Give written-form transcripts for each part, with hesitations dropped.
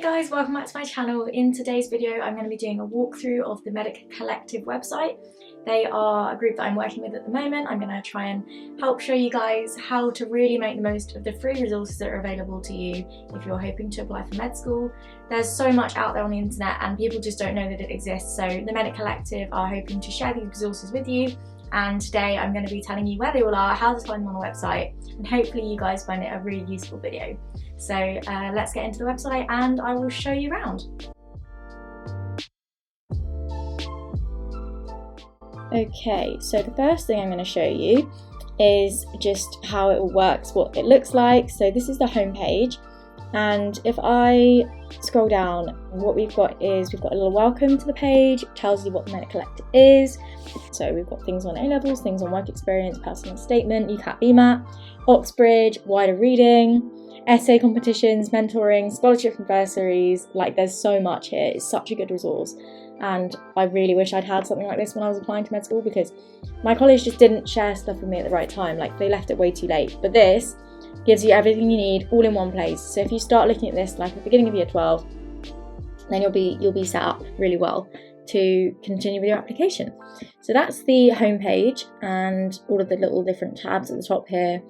guys, welcome back to my channel. In today's video I'm going to be doing a walkthrough of the Medic Collective website. They are a group that I'm working with at the moment. I'm going to try and help show you guys how to really make the most of the free resources that are available to you if you're hoping to apply for med school. There's so much out there on the internet and people just don't know that it exists, so the Medic Collective are hoping to share these resources with you, and today I'm going to be telling you where they all are, how to find them on the website, and hopefully you guys find it a really useful video. So let's get into the website and I will show you around. Okay, so the first thing I'm going to show you is just how it all works, what it looks like. So this is the home page, and if I scroll down, what we've got is we've got a little welcome to the page. It tells you what the Medic Collective is. So we've got things on A-levels, things on work experience, personal statement, UCAT, BMAT, Oxbridge, wider reading, essay competitions, mentoring, scholarship and bursaries. Like, there's so much here. It's such a good resource, and I really wish I'd had something like this when I was applying to med school, because my college just didn't share stuff with me at the right time. Like, they left it way too late. But this gives you everything you need all in one place. So if you start looking at this like at the beginning of year 12, then you'll be set up really well to continue with your application. So that's the home page and all of the little different tabs at the top here,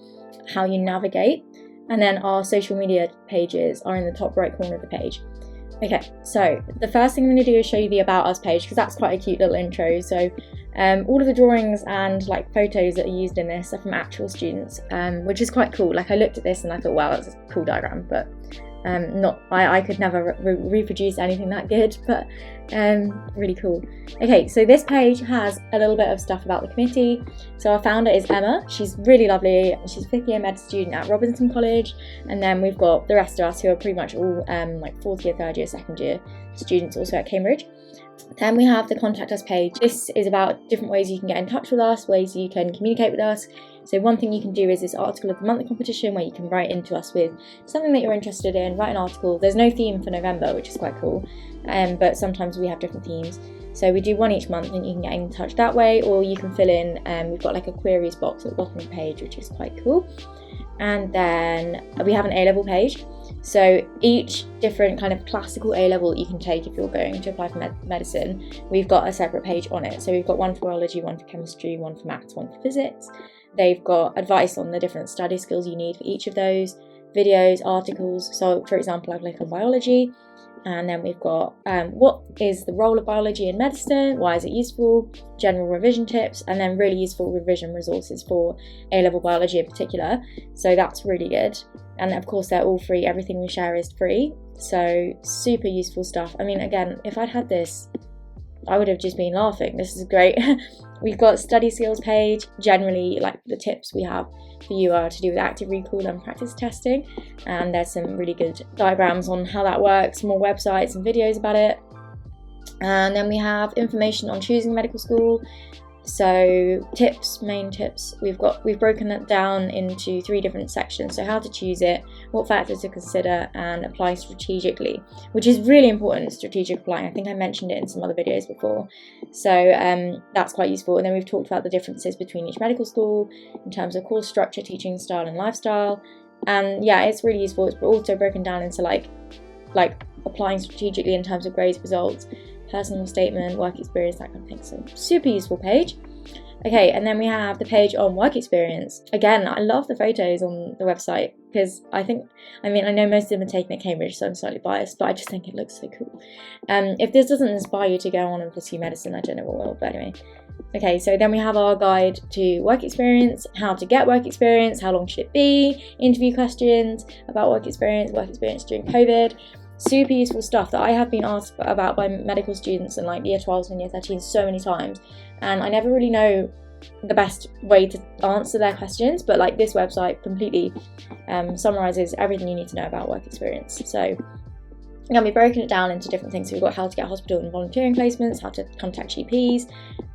how you navigate. And then our social media pages are in the top right corner of the page. Okay, so the first thing I'm going to do is show you the About Us page, because that's quite a cute little intro. So all of the drawings and like photos that are used in this are from actual students, which is quite cool. Like, I looked at this and I thought, wow, that's a cool diagram, but I could never reproduce anything that good, but really cool. Okay, so this page has a little bit of stuff about the committee. So our founder is Emma. She's really lovely. She's a 5th year med student at Robinson College, and then we've got the rest of us who are pretty much all like 4th year, 3rd year, 2nd year students also at Cambridge. Then we have the contact us page. This is about different ways you can get in touch with us, ways you can communicate with us. So one thing you can do is this article of the month competition, where you can write into us with something that you're interested in, write an article. There's no theme for November, which is quite cool, but sometimes we have different themes. So we do one each month and you can get in touch that way, or you can fill in, we've got like a queries box at the bottom of the page, which is quite cool. And then we have an A-level page. So each different kind of classical A-level that you can take if you're going to apply for medicine, we've got a separate page on it. So we've got one for biology, one for chemistry, one for maths, one for physics. They've got advice on the different study skills you need for each of those, videos, articles. So for example, I've looked on biology, and then we've got what is the role of biology in medicine, why is it useful, general revision tips, and then really useful revision resources for A-level biology in particular. So that's really good. And of course they're all free. Everything we share is free. So super useful stuff. I mean, again, if I'd had this, I would have just been laughing. This is great. We've got study skills page. Generally, like, the tips we have for you are to do with active recall and practice testing, and there's some really good diagrams on how that works, more websites and videos about it. And then we have information on choosing medical school. So tips, main tips, we've broken that down into 3 different sections. So how to choose it, what factors to consider, and apply strategically, which is really important, strategic applying. I think I mentioned it in some other videos before. So that's quite useful. And then we've talked about the differences between each medical school in terms of course structure, teaching style and lifestyle. And yeah, it's really useful. It's also broken down into like applying strategically in terms of grades, results, personal statement, work experience, that kind of thing. So super useful page. Okay, and then we have the page on work experience. Again, I love the photos on the website, because I know most of them are taken at Cambridge, so I'm slightly biased, but I just think it looks so cool. If this doesn't inspire you to go on and pursue medicine, I don't know what will, but anyway. Okay, so then we have our guide to work experience, how to get work experience, how long should it be, interview questions about work experience during COVID. Super useful stuff that I have been asked about by medical students in like year 12s and year 13s so many times, and I never really know the best way to answer their questions, but like, this website completely summarizes everything you need to know about work experience. So we've broken it down into different things. So we've got how to get hospital and volunteering placements, how to contact GPs,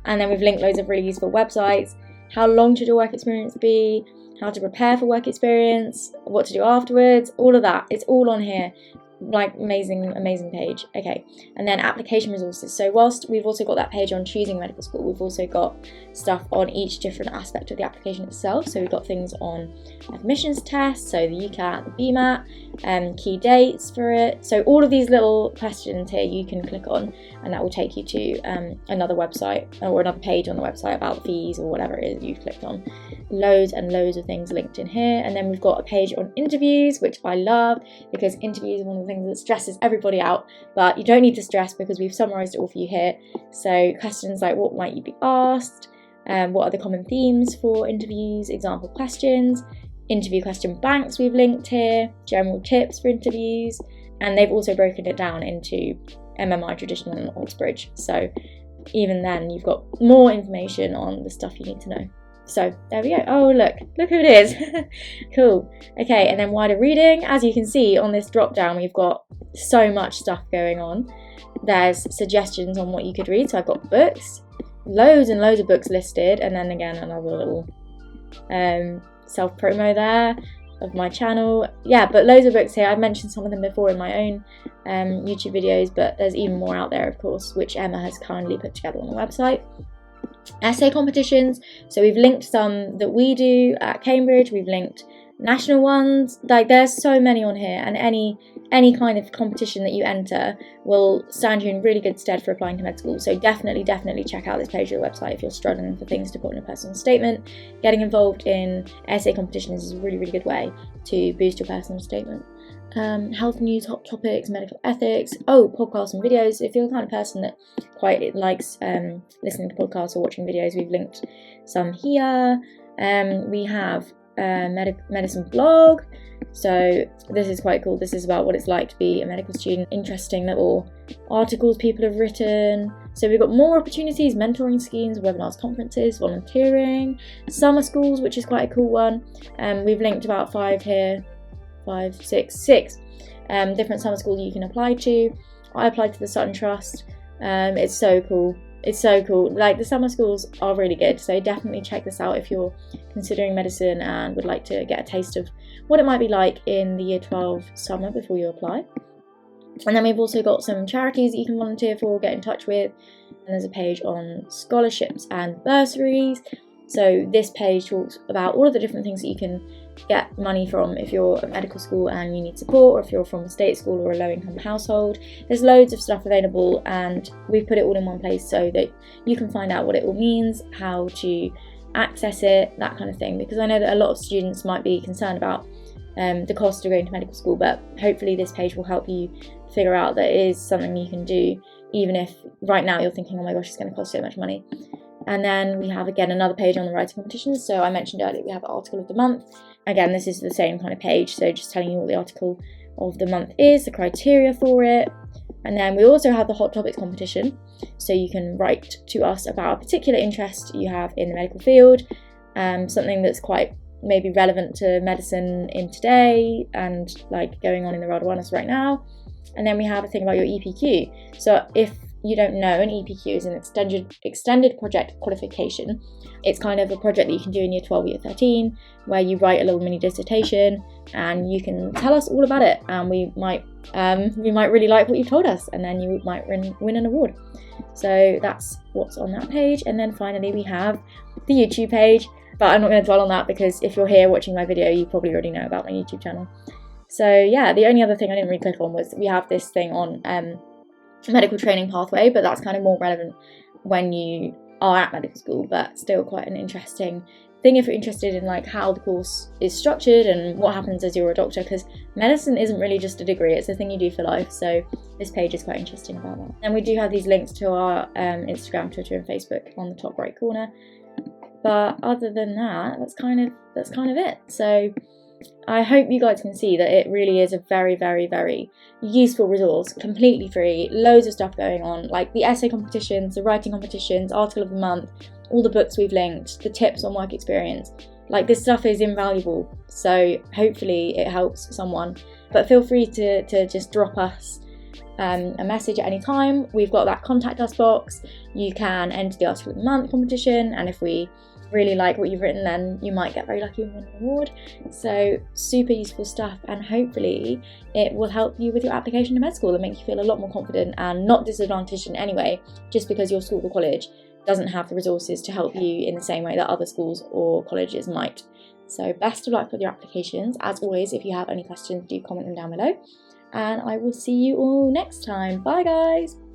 and then we've linked loads of really useful websites. How long should your work experience be, how to prepare for work experience, what to do afterwards, all of that. It's all on here. like amazing page. Okay, and then application resources. So whilst we've also got that page on choosing medical school, we've also got stuff on each different aspect of the application itself. So we've got things on admissions tests, so the UCAT, the BMAT, key dates for it. So all of these little questions here you can click on, and that will take you to another website or another page on the website about the fees or whatever it is you've clicked on. Loads and loads of things linked in here. And then we've got a page on interviews, which I love, because interviews are one of the things that stresses everybody out, but you don't need to stress because we've summarized it all for you here. So questions like what might you be asked, what are the common themes for interviews, example questions, interview question banks we've linked here, general tips for interviews, and they've also broken it down into MMI, traditional and Oxbridge. So even then you've got more information on the stuff you need to know. So there we go. Oh, look who it is. Cool. Okay, and then wider reading. As you can see on this drop down, we've got so much stuff going on. There's suggestions on what you could read. So I've got books, loads and loads of books listed, and then again another little self promo there of my channel. Yeah, but loads of books here. I've mentioned some of them before in my own YouTube videos, but there's even more out there, of course, which Emma has kindly put together on the website. Essay competitions, so we've linked some that we do at Cambridge, we've linked national ones, like there's so many on here, and any kind of competition that you enter will stand you in really good stead for applying to med school. So definitely check out this page of the website if you're struggling for things to put in a personal statement. Getting involved in essay competitions is a really good way to boost your personal statement. Health news, hot topics, medical ethics, podcasts and videos. If you're the kind of person that quite likes listening to podcasts or watching videos, we've linked some here. We have a medicine blog, so this is quite cool. This is about what it's like to be a medical student. Interesting little articles people have written. So we've got more opportunities, mentoring schemes, webinars, conferences, volunteering, summer schools, which is quite a cool one. We've linked about six different summer schools you can apply to. I applied to the Sutton Trust. It's so cool. Like, the summer schools are really good, so definitely check this out if you're considering medicine and would like to get a taste of what it might be like in the year 12 summer before you apply. And then we've also got some charities that you can volunteer for, get in touch with, and there's a page on scholarships and bursaries. So this page talks about all of the different things that you can get money from if you're at medical school and you need support, or if you're from a state school or a low-income household. There's loads of stuff available, and we've put it all in one place so that you can find out what it all means, how to access it, that kind of thing, because I know that a lot of students might be concerned about the cost of going to medical school, but hopefully this page will help you figure out that it is something you can do, even if right now you're thinking, oh my gosh, it's going to cost so much money. And then we have, again, another page on the writing competitions. So I mentioned earlier we have an article of the month. Again, this is the same kind of page, so just telling you what the article of the month is, the criteria for it. And then we also have the hot topics competition, so you can write to us about a particular interest you have in the medical field, something that's quite maybe relevant to medicine in today and like going on in the world of wellness right now. And then we have a thing about your EPQ. So if you don't know, an EPQ is an extended project qualification. It's kind of a project that you can do in year 12 or year 13, where you write a little mini dissertation and you can tell us all about it, and we might really like what you told us, and then you might win an award. So that's what's on that page. And then finally we have the YouTube page, but I'm not going to dwell on that because if you're here watching my video, you probably already know about my YouTube channel. So yeah, the only other thing I didn't really click on was we have this thing on medical training pathway, but that's kind of more relevant when you are at medical school, but still quite an interesting thing if you're interested in like how the course is structured and what happens as you're a doctor, because medicine isn't really just a degree, it's a thing you do for life. So this page is quite interesting about that. And we do have these links to our Instagram, Twitter and Facebook on the top right corner, but other than that, that's kind of it. So I hope you guys can see that it really is a very, very, very useful resource, completely free, loads of stuff going on, like the essay competitions, the writing competitions, article of the month, all the books we've linked, the tips on work experience. Like, this stuff is invaluable, so hopefully it helps someone. But feel free to just drop us a message at any time. We've got that contact us box. You can enter the article of the month competition, and if we really like what you've written, then you might get very lucky and win an award. So super useful stuff, and hopefully it will help you with your application to med school and make you feel a lot more confident and not disadvantaged in any way just because your school or college doesn't have the resources to help you in the same way that other schools or colleges might. So best of luck with your applications. As always, if you have any questions, do comment them down below, and I will see you all next time. Bye guys!